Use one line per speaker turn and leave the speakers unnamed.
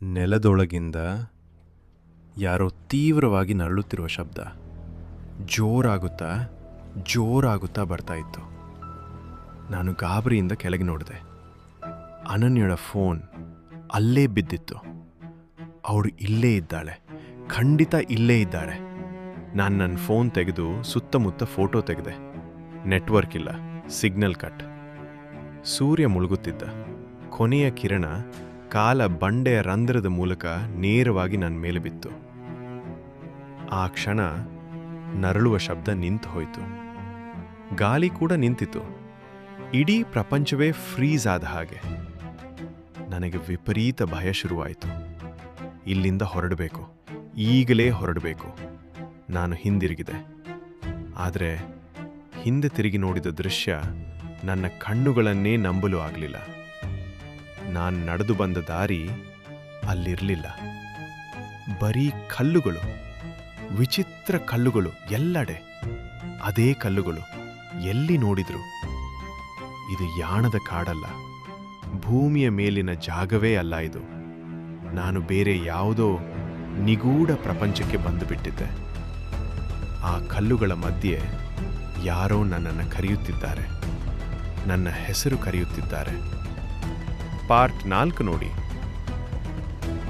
ನೆಲದೊಳಗಿಂದ ಯಾರೋ ತೀವ್ರವಾಗಿ ನರಳುತ್ತಿರುವ ಶಬ್ದ ಜೋರಾಗುತ್ತಾ ಜೋರಾಗುತ್ತಾ ಬರ್ತಾ ಇತ್ತು. ನಾನು ಗಾಬರಿಯಿಂದ ಕೆಳಗೆ ನೋಡಿದೆ. ಅನನ್ಯಳ ಫೋನ್ ಅಲ್ಲೇ ಬಿದ್ದಿತ್ತು. ಅವಳು ಇಲ್ಲೇ ಇದ್ದಾಳೆ, ಖಂಡಿತ ಇಲ್ಲೇ ಇದ್ದಾಳೆ. ನಾನು ನನ್ನ ಫೋನ್ ತೆಗೆದು ಸುತ್ತಮುತ್ತ ಫೋಟೋ ತೆಗೆದೆ. ನೆಟ್ವರ್ಕ್ ಇಲ್ಲ, ಸಿಗ್ನಲ್ ಕಟ್. ಸೂರ್ಯ ಮುಳುಗುತ್ತಿದ್ದ. ಕೊನೆಯ ಕಿರಣ ಕಾಲ ಬಂಡೆಯ ರಂಧ್ರದ ಮೂಲಕ ನೇರವಾಗಿ ನನ್ನ ಮೇಲೆ ಬಿತ್ತು. ಆ ಕ್ಷಣ ನರಳುವ ಶಬ್ದ ನಿಂತು ಹೋಯಿತು. ಗಾಳಿ ಕೂಡ ನಿಂತಿತು. ಇಡೀ ಪ್ರಪಂಚವೇ ಫ್ರೀಸ್ ಆದ ಹಾಗೆ. ನನಗೆ ವಿಪರೀತ ಭಯ ಶುರುವಾಯಿತು. ಇಲ್ಲಿಂದ ಹೊರಡಬೇಕು, ಈಗಲೇ ಹೊರಡಬೇಕು. ನಾನು ಹಿಂದಿರುಗಿದೆ. ಆದರೆ ಹಿಂದೆ ತಿರುಗಿ ನೋಡಿದ ದೃಶ್ಯ ನನ್ನ ಕಣ್ಣುಗಳನ್ನೇ ನಂಬಲು ಆಗಲಿಲ್ಲ. ನಾನು ನಡೆದು ಬಂದ ದಾರಿ ಅಲ್ಲಿರಲಿಲ್ಲ. ಬರೀ ಕಲ್ಲುಗಳು, ವಿಚಿತ್ರ ಕಲ್ಲುಗಳು ಎಲ್ಲೆಡೆ. ಅದೇ ಕಲ್ಲುಗಳು, ಎಲ್ಲಿ ನೋಡಿದ್ರು. ಇದು ಯಾಣದ ಕಾಡಲ್ಲ, ಭೂಮಿಯ ಮೇಲಿನ ಜಾಗವೇ ಅಲ್ಲ ಇದು. ನಾನು ಬೇರೆ ಯಾವುದೋ ನಿಗೂಢ ಪ್ರಪಂಚಕ್ಕೆ ಬಂದು ಬಿಟ್ಟಿದ್ದೆ. ಆ ಕಲ್ಲುಗಳ ಮಧ್ಯೆ ಯಾರೋ ನನ್ನನ್ನು ಕರೆಯುತ್ತಿದ್ದಾರೆ, ನನ್ನ ಹೆಸರು ಕರೆಯುತ್ತಿದ್ದಾರೆ. ಪಾರ್ಟ್ 4 ನೋಡಿ.